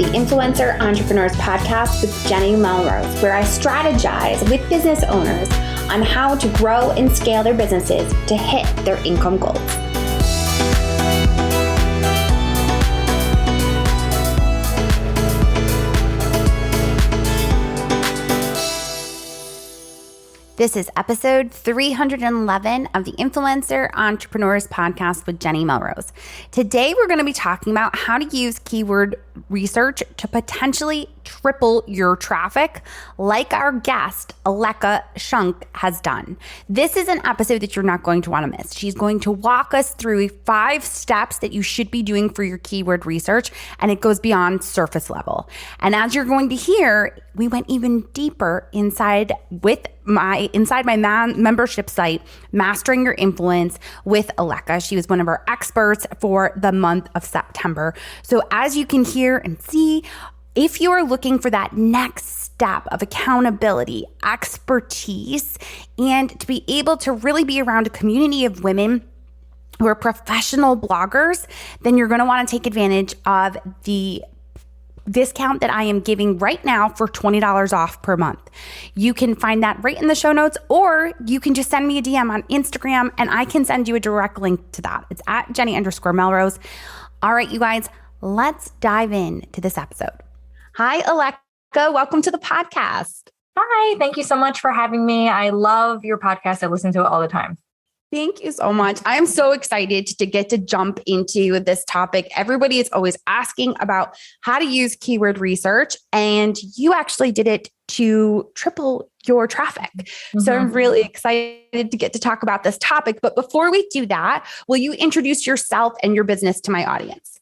Influencer Entrepreneurs Podcast with Jenny Melrose, where I strategize with business owners on how to grow and scale their businesses to hit their income goals. This is episode 311 of the Influencer Entrepreneurs Podcast with Jenny Melrose. Today, we're going to be talking about how to use keyword research to potentially triple your traffic, like our guest, Aleka Shunk, has done. This is an episode that you're not going to want to miss. She's going to walk us through 5 steps that you should be doing for your keyword research, and it goes beyond surface level. And as you're going to hear, we went even deeper inside my membership site, Mastering Your Influence with Aleka. She was one of our experts for the month of September. So as you can hear and see, if you are looking for that next step of accountability, expertise, and to be able to really be around a community of women who are professional bloggers, then you're going to want to take advantage of the discount that I am giving right now for $20 off per month. You can find that right in the show notes, or you can just send me a DM on Instagram and I can send you a direct link to that. It's at Jenny_Melrose. All right, you guys, let's dive into this episode. Hi, Aleka. Welcome to the podcast. Hi. Thank you so much for having me. I love your podcast. I listen to it all the time. Thank you so much. I'm so excited to get to jump into this topic. Everybody is always asking about how to use keyword research, and you actually did it to triple your traffic. Mm-hmm. So I'm really excited to get to talk about this topic. But before we do that, will you introduce yourself and your business to my audience?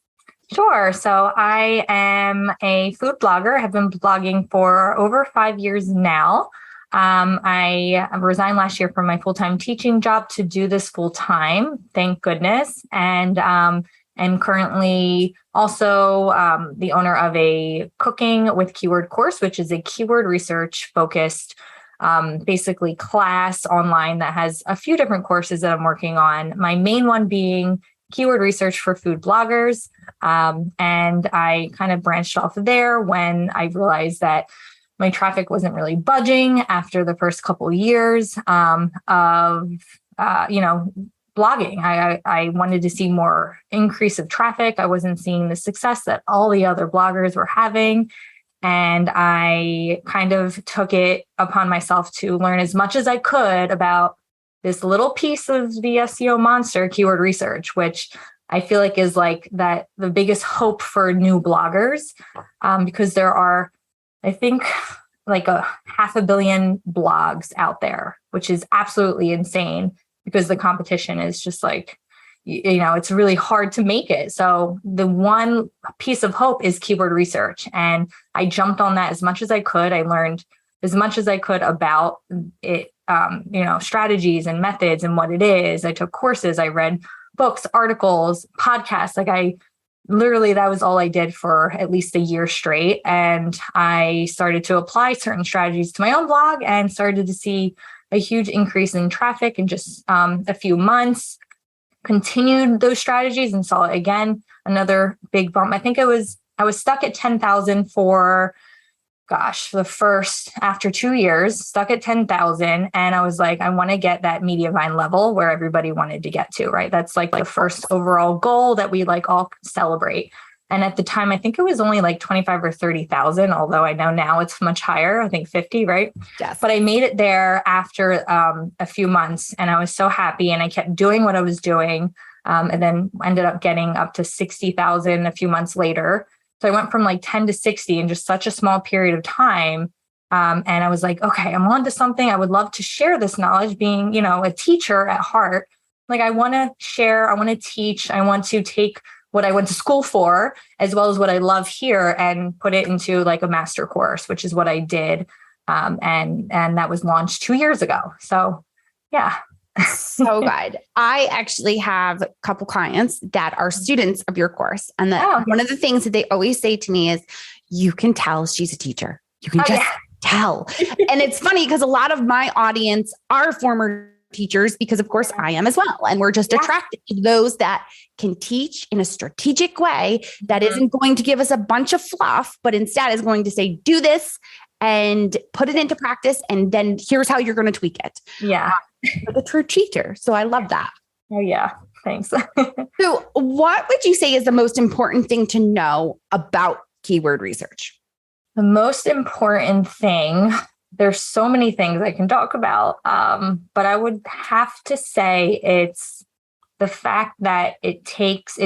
Sure. So I am a food blogger. I have been blogging for over 5 years now. I resigned last year from my full-time teaching job to do this full-time, thank goodness. And am currently also the owner of a Cooking with Keyword course, which is a keyword research focused basically class online that has a few different courses that I'm working on. My main one being keyword research for food bloggers. And I kind of branched off there when I realized that my traffic wasn't really budging after the first couple of years of blogging. I wanted to see more increase of traffic. I wasn't seeing the success that all the other bloggers were having. And I kind of took it upon myself to learn as much as I could about this little piece of the SEO monster, keyword research, which I feel like is like that the biggest hope for new bloggers, because there are, I think, like 500 million blogs out there, which is absolutely insane because the competition is just like, it's really hard to make it. So the one piece of hope is keyword research. And I jumped on that as much as I could. I learned as much as I could about it, strategies and methods and what it is. I took courses, I read books, articles, podcasts. That was all I did for at least a year straight. And I started to apply certain strategies to my own blog and started to see a huge increase in traffic in just a few months. Continued those strategies and saw again another big bump. I think I was stuck at 10,000 after 2 years, stuck at 10,000. And I was like, I want to get that Mediavine level where everybody wanted to get to, right? That's like the first overall goal that we all celebrate. And at the time, I think it was only like 25 or 30,000, although I know now it's much higher, I think 50, right? Yes. But I made it there after a few months and I was so happy and I kept doing what I was doing. And then ended up getting up to 60,000 a few months later. So I went from 10 to 60 in just such a small period of time. And I was like, okay, I'm on to something. I would love to share this knowledge being, a teacher at heart. I want to share, I want to teach, I want to take what I went to school for, as well as what I love here and put it into a master course, which is what I did. And that was launched 2 years ago. So yeah. So good. I actually have a couple clients that are students of your course. And one of the things that they always say to me is, you can tell she's a teacher. You can tell. And it's funny because a lot of my audience are former teachers because of course I am as well. And we're just attracted to those that can teach in a strategic way that isn't going to give us a bunch of fluff, but instead is going to say, do this and put it into practice. And then here's how you're going to tweak it. Yeah. Like a true cheater. So I love that. Oh yeah. Thanks. So what would you say is the most important thing to know about keyword research? The most important thing, there's so many things I can talk about, but I would have to say it's the fact that it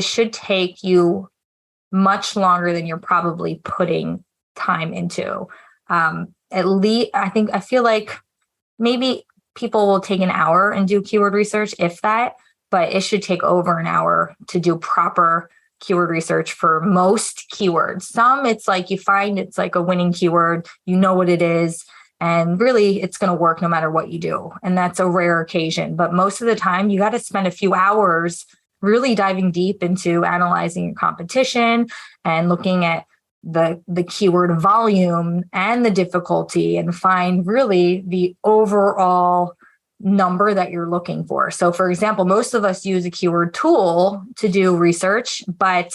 should take you much longer than you're probably putting time into. At least I feel like maybe people will take an hour and do keyword research, if that, but it should take over an hour to do proper keyword research for most keywords. Some it's like you find it's like a winning keyword, you know what it is, and really it's going to work no matter what you do. And that's a rare occasion. But most of the time you got to spend a few hours really diving deep into analyzing your competition and looking at the keyword volume and the difficulty and find really the overall number that you're looking for. So for example, most of us use a keyword tool to do research, but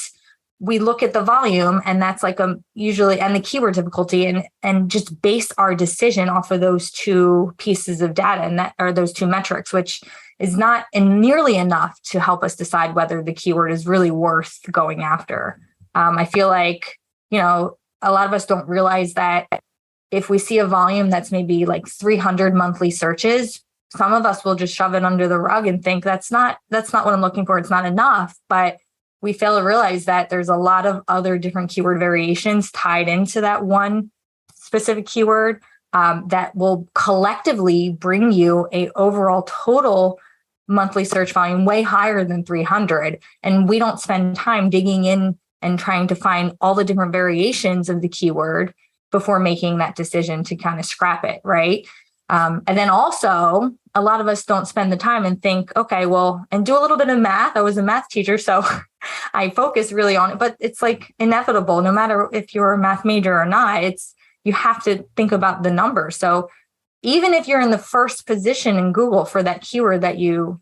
we look at the volume and that's like usually and the keyword difficulty and just base our decision off of those two pieces of data and that are those two metrics, which is not nearly enough to help us decide whether the keyword is really worth going after. I feel like, a lot of us don't realize that if we see a volume that's maybe like 300 monthly searches, some of us will just shove it under the rug and think that's not what I'm looking for. It's not enough. But we fail to realize that there's a lot of other different keyword variations tied into that one specific keyword that will collectively bring you a overall total monthly search volume way higher than 300. And we don't spend time digging in and trying to find all the different variations of the keyword before making that decision to kind of scrap it, right? And then also, a lot of us don't spend the time and think, okay, well, and do a little bit of math. I was a math teacher, so I focus really on it, but it's like inevitable, no matter if you're a math major or not, you have to think about the numbers. So even if you're in the first position in Google for that keyword that you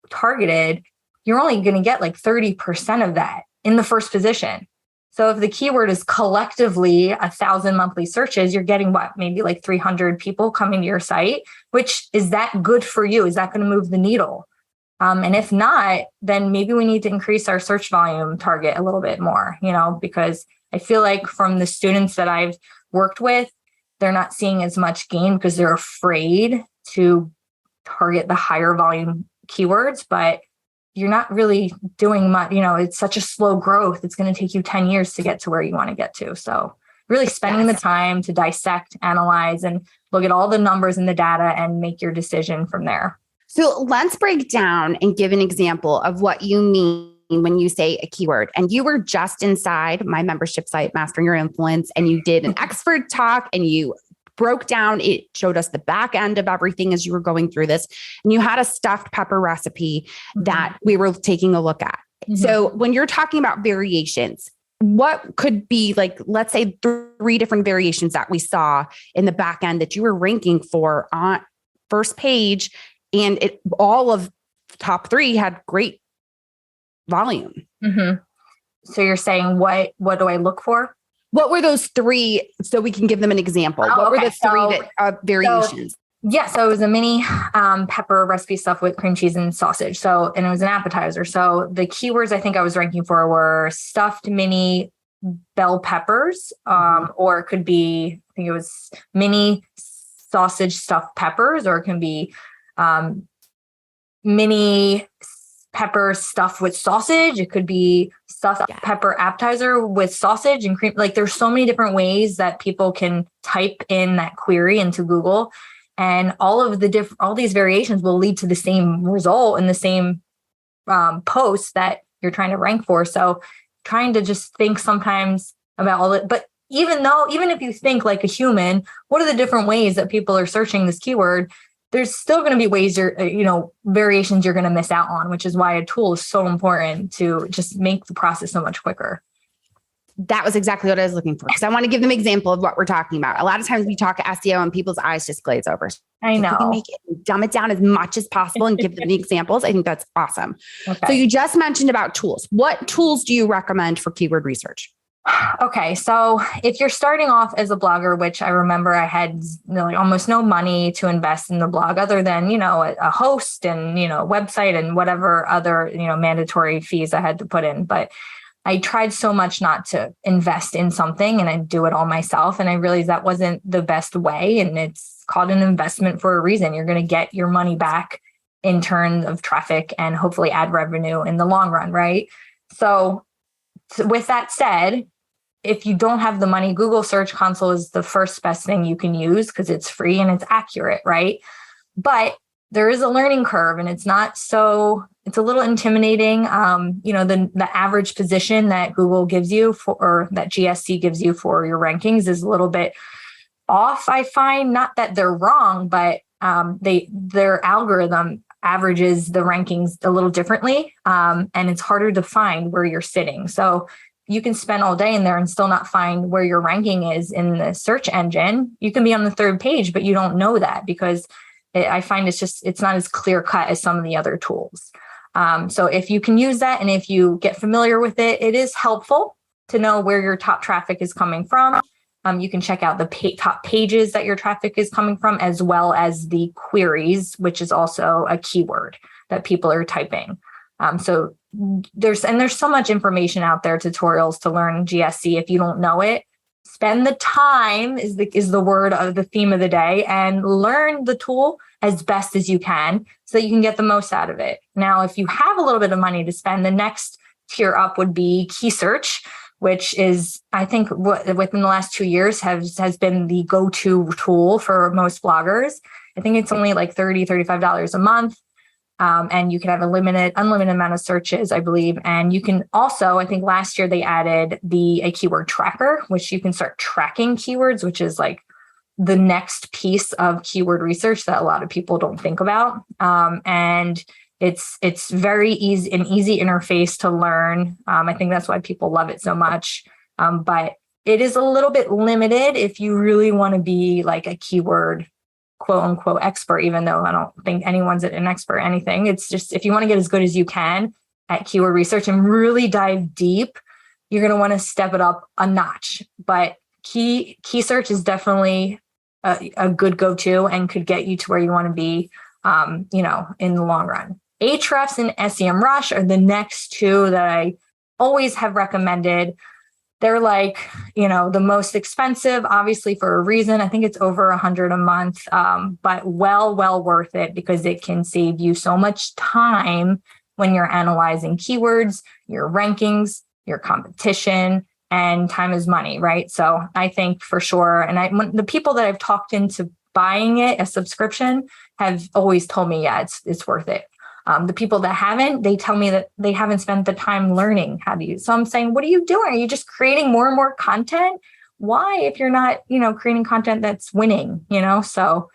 targeted, you're only going to get like 30% of that in the first position. So if the keyword is collectively 1,000 monthly searches, you're getting what, maybe like 300 people coming to your site, which is that good for you? Is that going to move the needle? And if not, then maybe we need to increase our search volume target a little bit more, because I feel like from the students that I've worked with, they're not seeing as much gain because they're afraid to target the higher volume keywords, but you're not really doing much, it's such a slow growth. It's going to take you 10 years to get to where you want to get to. So really spending the time to dissect, analyze, and look at all the numbers and the data and make your decision from there. So let's break down and give an example of what you mean when you say a keyword. And you were just inside my membership site, Mastering Your Influence, and you did an expert talk and you broke down, it showed us the back end of everything as you were going through this. And you had a stuffed pepper recipe that we were taking a look at. So when you're talking about variations, what could be like, let's say 3 different variations that we saw in the back end that you were ranking for on first page, and all of top 3 had great volume. So you're saying, what do I look for? What were those 3? So we can give them an example. What were the 3 variations? So it was a mini pepper recipe stuffed with cream cheese and sausage. And it was an appetizer. So the keywords I think I was ranking for were stuffed mini bell peppers, or it could be, I think it was mini sausage stuffed peppers, or it can be mini pepper stuffed with sausage. It could be stuffed pepper appetizer with sausage and cream. Like there's so many different ways that people can type in that query into Google, and all these variations will lead to the same result in the same post that you're trying to rank for. So trying to just think sometimes about all it, but even if you think like a human, what are the different ways that people are searching this keyword? There's still going to be ways variations you're going to miss out on, which is why a tool is so important to just make the process so much quicker. That was exactly what I was looking for, because I want to give them an example of what we're talking about. A lot of times we talk SEO and people's eyes just glaze over. I know. If we can make it, dumb it down as much as possible and give them the examples, I think that's awesome. Okay. So you just mentioned about tools. What tools do you recommend for keyword research? Okay. So if you're starting off as a blogger, which I remember I had almost no money to invest in the blog other than, a host and, website and whatever other, mandatory fees I had to put in. But I tried so much not to invest in something and I do it all myself. And I realized that wasn't the best way. And it's called an investment for a reason. You're going to get your money back in terms of traffic and hopefully ad revenue in the long run. Right. So with that said, if you don't have the money, Google Search Console is the first best thing you can use because it's free and it's accurate, right? But there is a learning curve and it's a little intimidating. The average position that Google gives you or that GSC gives you for your rankings is a little bit off, I find. Not that they're wrong, but their algorithm averages the rankings a little differently. And it's harder to find where you're sitting. So you can spend all day in there and still not find where your ranking is in the search engine. You can be on the third page, but you don't know that because I find it's not as clear cut as some of the other tools. So if you can use that and if you get familiar with it, it is helpful to know where your top traffic is coming from. You can check out the top pages that your traffic is coming from, as well as the queries, which is also a keyword that people are typing. So there's so much information out there, tutorials to learn GSC. If you don't know it, spend the time is the word of the theme of the day, and learn the tool as best as you can so that you can get the most out of it. Now, if you have a little bit of money to spend, the next tier up would be Key Search, which is, I think, within the last 2 years has been the go-to tool for most bloggers. I think it's only like $30, $35 a month. And you can have unlimited amount of searches, I believe. And you can also, I think last year they added a keyword tracker, which you can start tracking keywords, which is like the next piece of keyword research that a lot of people don't think about. And it's very easy, an easy interface to learn. I think that's why people love it so much. But it is a little bit limited if you really want to be like a keyword quote unquote expert, even though I don't think anyone's an expert at anything. It's just, if you want to get as good as you can at keyword research and really dive deep, you're going to want to step it up a notch. But key search is definitely a good go-to and could get you to where you want to be, in the long run. Ahrefs and SEMrush are the next two that I always have recommended. They're like, the most expensive, obviously for a reason. I think it's over $100 a month, but well worth it because it can save you so much time when you're analyzing keywords, your rankings, your competition, and time is money, right? So I think for sure, and the people that I've talked into buying it, a subscription, have always told me, yeah, it's worth it. The people that haven't, they tell me that they haven't spent the time learning how to use. So I'm saying, what are you doing? Are you just creating more and more content? Why, if you're not, creating content that's winning, So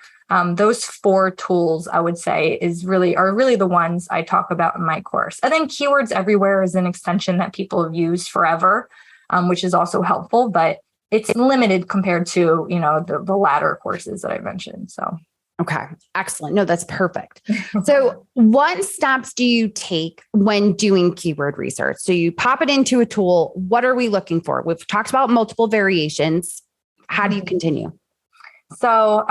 those 4 tools I would say are really the ones I talk about in my course. And then Keywords Everywhere is an extension that people have used forever, which is also helpful, but it's limited compared to, the latter courses that I mentioned. So. Okay. Excellent. No, that's perfect. So what steps do you take when doing keyword research? So you pop it into a tool. What are we looking for? We've talked about multiple variations. How do you continue? So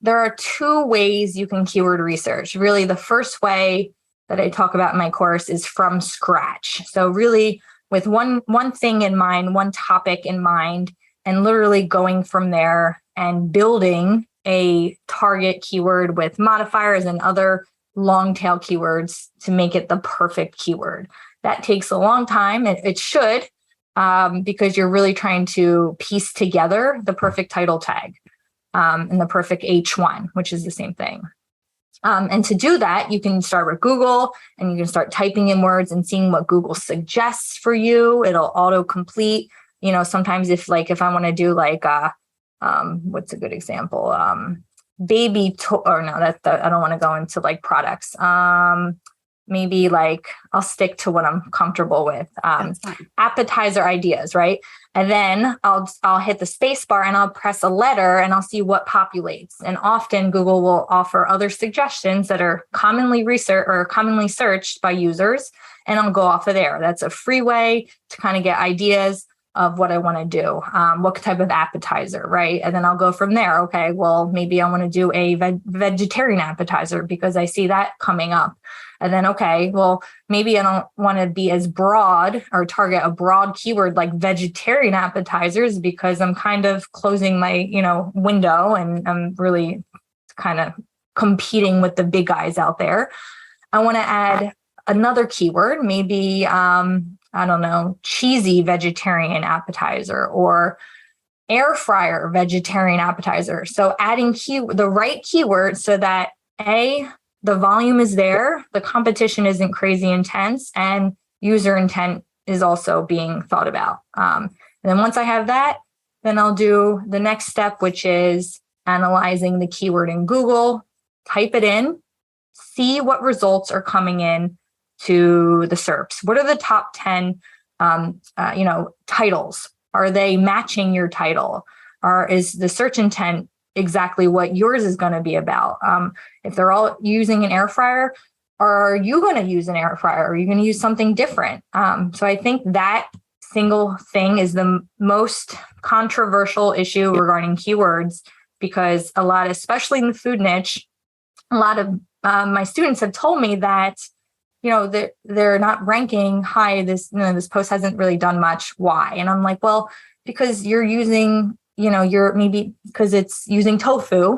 there are 2 ways you can keyword research. Really, the first way that I talk about in my course is from scratch. So really with one thing in mind, one topic in mind, and literally going from there and building a target keyword with modifiers and other long tail keywords to make it the perfect keyword. That takes a long time. It should, because you're really trying to piece together the perfect title tag and the perfect H1, which is the same thing. And to do that, you can start with Google and you can start typing in words and seeing what Google suggests for you. It'll auto-complete. Sometimes if I want to do what's a good example? I don't want to go into products. maybe like I'll stick to what I'm comfortable with. Appetizer ideas, right? And then I'll hit the space bar and I'll press a letter and I'll see what populates. And often Google will offer other suggestions that are commonly researched or commonly searched by users, and I'll go off of there. That's a free way to kind of get ideas of what I want to do, what type of appetizer, right? And then I'll go from there. Okay, well, maybe I want to do a vegetarian appetizer because I see that coming up. And then, okay, well, maybe I don't want to be as broad or target a broad keyword like vegetarian appetizers because I'm kind of closing my, window, and I'm really kind of competing with the big guys out there. I want to add another keyword, maybe, I don't know, cheesy vegetarian appetizer or air fryer vegetarian appetizer. So adding the right keyword so that the volume is there, the competition isn't crazy intense, and user intent is also being thought about. And then once I have that, then I'll do the next step, which is analyzing the keyword in Google, type it in, see what results are coming in to the SERPs. What are the top 10, titles? Are they matching your title? Or is the search intent exactly what yours is going to be about? If they're all using an air fryer, are you going to use an air fryer? Are you going to use something different? So I think that single thing is the most controversial issue regarding keywords, because a lot, especially in the food niche, a lot of my students have told me that they're not ranking high. This post hasn't really done much. Why? And I'm like, well, because you're using, you're maybe because it's using tofu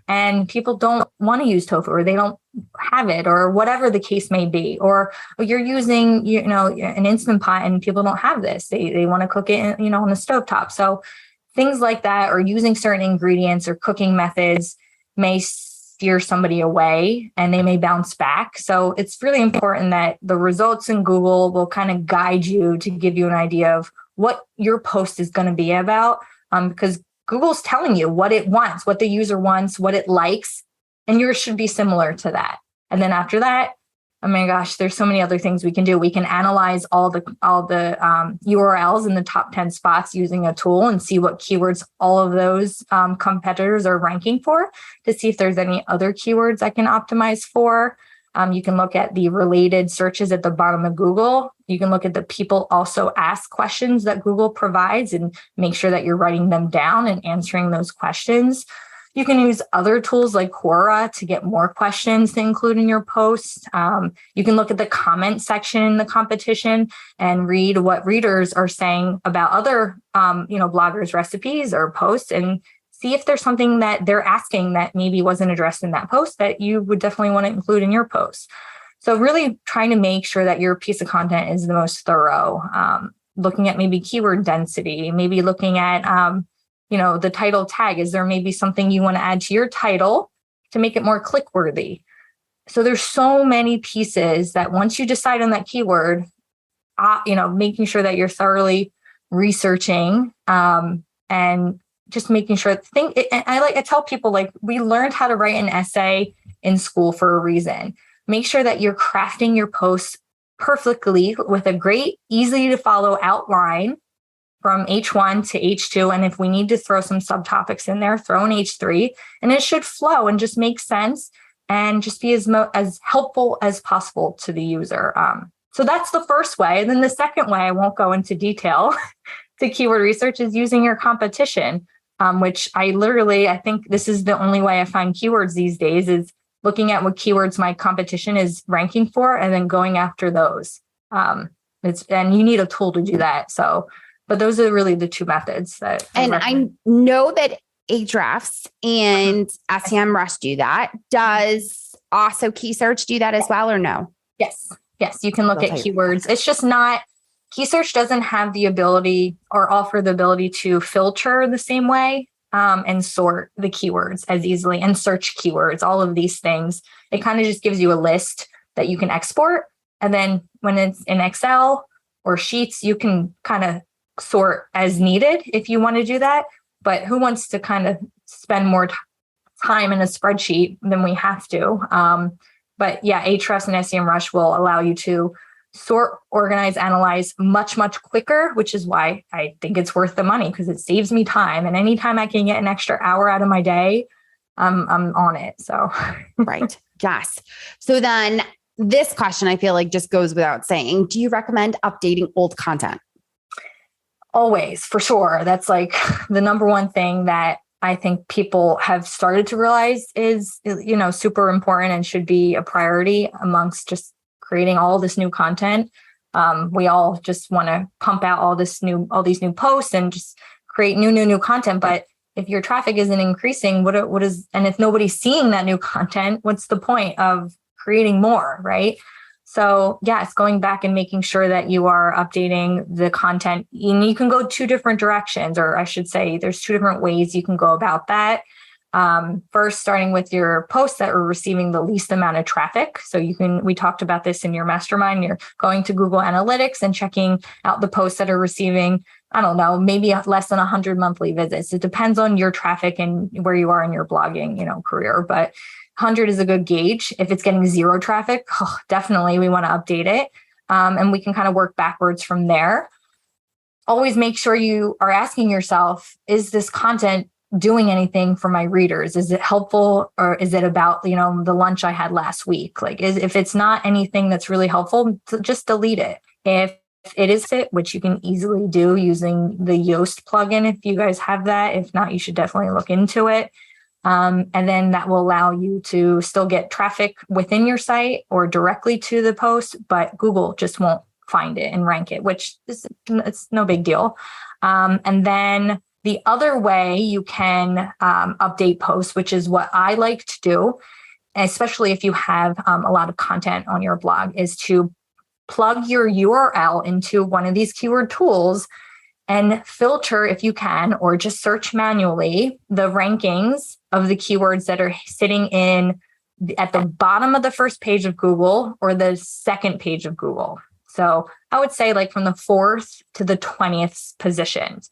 and people don't want to use tofu, or they don't have it, or whatever the case may be, or you're using, an Instant Pot and people don't have this. They want to cook it, on the stovetop. So things like that, or using certain ingredients or cooking methods may steer somebody away and they may bounce back. So it's really important that the results in Google will kind of guide you to give you an idea of what your post is going to be about, because Google's telling you what it wants, what the user wants, what it likes, and yours should be similar to that. And then after that, oh my gosh, there's so many other things we can do. We can analyze all the URLs in the top 10 spots using a tool and see what keywords all of those competitors are ranking for, to see if there's any other keywords I can optimize for. You can look at the related searches at the bottom of Google. You can look at the people also ask questions that Google provides and make sure that you're writing them down and answering those questions. You can use other tools like Quora to get more questions to include in your post. You can look at the comment section in the competition and read what readers are saying about other, bloggers' recipes or posts, and see if there's something that they're asking that maybe wasn't addressed in that post that you would definitely want to include in your post. So really trying to make sure that your piece of content is the most thorough, looking at maybe keyword density, maybe looking at, the title tag. Is there maybe something you want to add to your title to make it more click worthy? So there's so many pieces that once you decide on that keyword, making sure that you're thoroughly researching, and just making sure I tell people, like, we learned how to write an essay in school for a reason. Make sure that you're crafting your posts perfectly with a great, easy to follow outline from H1 to H2. And if we need to throw some subtopics in there, throw in H3, and it should flow and just make sense and just be as helpful as possible to the user. So that's the first way. And then the second way, I won't go into detail, to keyword research, is using your competition, which I think this is the only way I find keywords these days, is looking at what keywords my competition is ranking for and then going after those. And you need a tool to do that. But those are really the two methods that. And I know that Ahrefs and SEMrush do that. Does also Key Search do that as well, or no? Yes. You can look at keywords. It's just not, Key Search doesn't have the ability or offer the ability to filter the same way, and sort the keywords as easily and search keywords, all of these things. It kind of just gives you a list that you can export. And then when it's in Excel or Sheets, you can kind of sort as needed if you want to do that. But who wants to kind of spend more time in a spreadsheet than we have to? But yeah, Ahrefs and SEMrush will allow you to sort, organize, analyze much, much quicker, which is why I think it's worth the money, because it saves me time. And anytime I can get an extra hour out of my day, I'm on it. So right. Yes. So then this question, I feel like, just goes without saying. Do you recommend updating old content? Always, for sure. That's like the number one thing that I think people have started to realize is, super important and should be a priority amongst just creating all this new content. We all just want to pump out all these new posts and just create new content. But if your traffic isn't increasing, and if nobody's seeing that new content, what's the point of creating more, right? So yes, going back and making sure that you are updating the content. And you can go two different directions, or I should say there's two different ways you can go about that. First, starting with your posts that are receiving the least amount of traffic. So we talked about this in your mastermind, you're going to Google Analytics and checking out the posts that are receiving, I don't know, maybe less than 100 monthly visits. It depends on your traffic and where you are in your blogging, career, but 100 is a good gauge. If it's getting zero traffic, definitely we want to update it. And we can kind of work backwards from there. Always make sure you are asking yourself, is this content doing anything for my readers? Is it helpful, or is it about, the lunch I had last week? Like, if it's not anything that's really helpful, just delete it. If it is fit, which you can easily do using the Yoast plugin, if you guys have that. If not, you should definitely look into it. And then that will allow you to still get traffic within your site or directly to the post, but Google just won't find it and rank it, which it's no big deal. And then the other way you can update posts, which is what I like to do, especially if you have a lot of content on your blog, is to plug your URL into one of these keyword tools and filter, if you can, or just search manually the rankings of the keywords that are sitting at the bottom of the first page of Google or the second page of Google. So I would say like from the 4th to the 20th positions.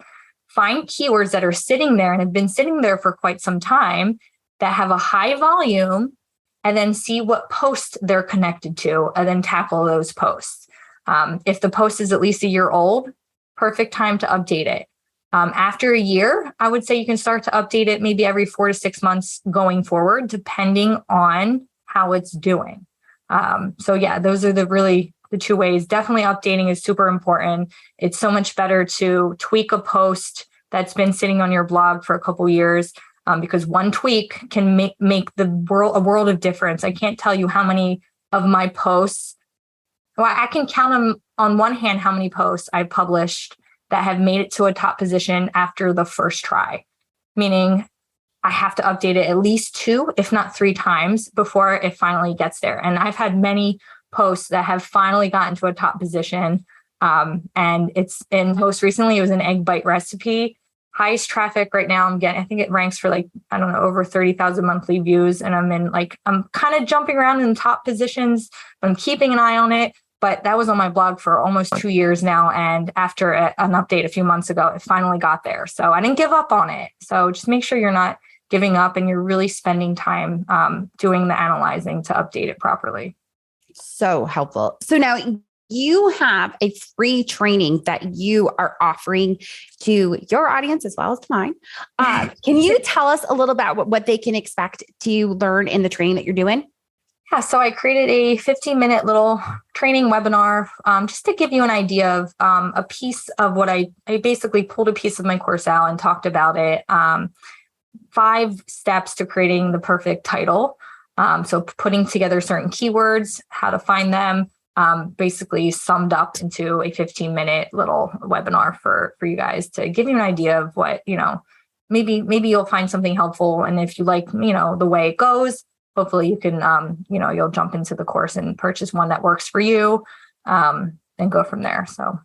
Find keywords that are sitting there and have been sitting there for quite some time that have a high volume, and then see what posts they're connected to, and then tackle those posts. If the post is at least a year old, perfect time to update it. After a year, I would say you can start to update it maybe every 4 to 6 months going forward, depending on how it's doing. So yeah, those are the two ways. Definitely updating is super important. It's so much better to tweak a post that's been sitting on your blog for a couple years, because one tweak can make a world of difference. I can't tell you how many of my posts, well, I can count them on one hand how many posts I published that have made it to a top position after the first try, meaning I have to update it at least 2, if not 3 times before it finally gets there. And I've had many posts that have finally gotten to a top position. And most recently it was an egg bite recipe. Highest traffic right now I think it ranks for over 30,000 monthly views. And I'm kind of jumping around in top positions. I'm keeping an eye on it, but that was on my blog for almost 2 years now. And after an update a few months ago, it finally got there. So I didn't give up on it. So just make sure you're not giving up and you're really spending time doing the analyzing to update it properly. So helpful. So now you have a free training that you are offering to your audience as well as to mine. Can you tell us a little about what they can expect to learn in the training that you're doing? Yeah, so I created a 15-minute little training webinar just to give you an idea of a piece of what I basically pulled a piece of my course out and talked about it. 5 steps to creating the perfect title. So putting together certain keywords, how to find them, basically summed up into a 15-minute little webinar for you guys to give you an idea of what, maybe you'll find something helpful. And if you like, the way it goes, hopefully you can, you'll jump into the course and purchase one that works for you and go from there. So.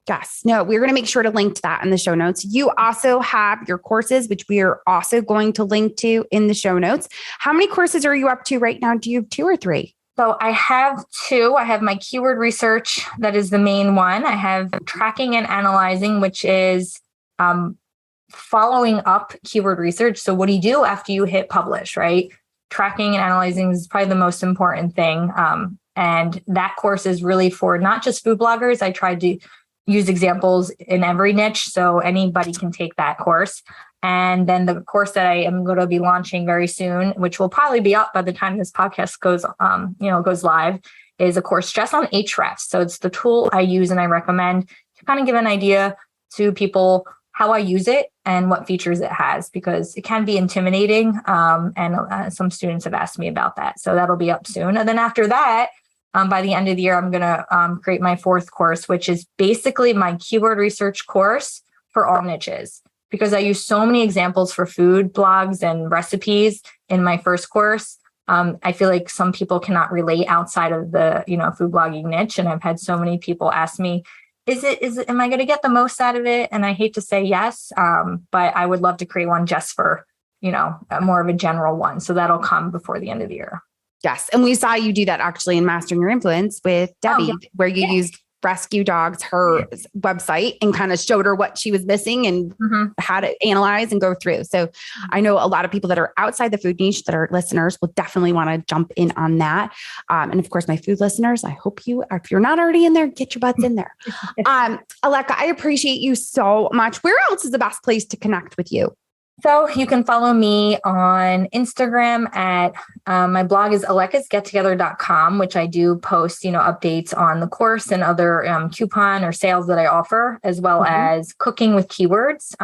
Yes. No, we're going to make sure to link to that in the show notes. You also have your courses, which we are also going to link to in the show notes. How many courses are you up to right now? Do you have 2 or 3? So I have 2. I have my keyword research. That is the main one. I have tracking and analyzing, which is following up keyword research. So what do you do after you hit publish, right? tracking and analyzing is probably the most important thing. And that course is really for not just food bloggers. I tried to use examples in every niche, so anybody can take that course. And then the course that I am going to be launching very soon, which will probably be up by the time this podcast goes live, is a course just on Ahrefs. So it's the tool I use and I recommend to kind of give an idea to people how I use it and what features it has, because it can be intimidating. And some students have asked me about that. So that'll be up soon. And then after that, by the end of the year, I'm going to create my fourth course, which is basically my keyword research course for all niches, because I use so many examples for food blogs and recipes in my first course. I feel like some people cannot relate outside of the, food blogging niche. And I've had so many people ask me, am I going to get the most out of it? And I hate to say yes, but I would love to create one just for, more of a general one. So that'll come before the end of the year. Yes. And we saw you do that actually in Mastering Your Influence with Debbie, where you used Rescue Dogs, her website, and kind of showed her what she was missing and how to analyze and go through. So I know a lot of people that are outside the food niche that are listeners will definitely want to jump in on that. And of course, my food listeners, I hope you, if you're not already in there, get your butts in there. Aleka, I appreciate you so much. Where else is the best place to connect with you? So you can follow me on Instagram at my blog is alekasgettogether.com, which I do post, updates on the course and other coupon or sales that I offer, as well as cooking with keywords.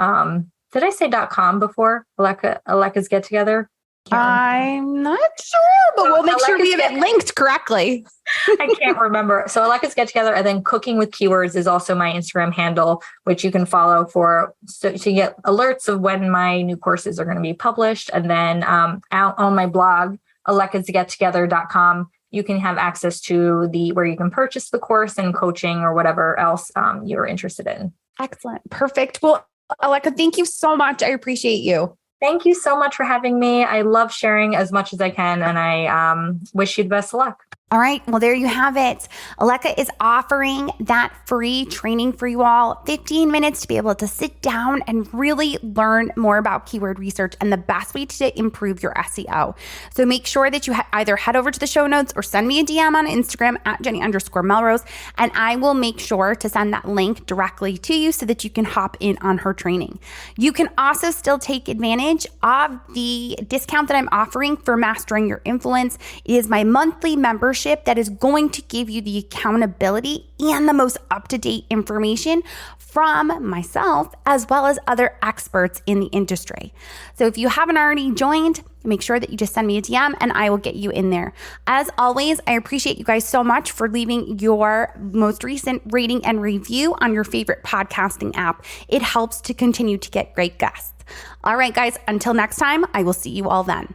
Did I say .com before? Aleka's Get Together? I'm not sure, but we'll make sure we have it linked correctly. I can't remember. So Aleka's Get Together, and then Cooking with Keywords is also my Instagram handle, which you can follow to get alerts of when my new courses are going to be published. And then out on my blog, alekasgettogether.com, you can have access to where you can purchase the course and coaching or whatever else you're interested in. Excellent. Perfect. Well, Aleka, thank you so much. I appreciate you. Thank you so much for having me. I love sharing as much as I can, and I wish you the best of luck. All right. Well, there you have it. Aleka is offering that free training for you all, 15 minutes to be able to sit down and really learn more about keyword research and the best way to improve your SEO. So make sure that you either head over to the show notes or send me a DM on Instagram at Jenny_Melrose, and I will make sure to send that link directly to you so that you can hop in on her training. You can also still take advantage of the discount that I'm offering for Mastering Your Influence. It is my monthly membership that is going to give you the accountability and the most up-to-date information from myself as well as other experts in the industry. So if you haven't already joined, make sure that you just send me a DM and I will get you in there. As always, I appreciate you guys so much for leaving your most recent rating and review on your favorite podcasting app. It helps to continue to get great guests. All right, guys, until next time, I will see you all then.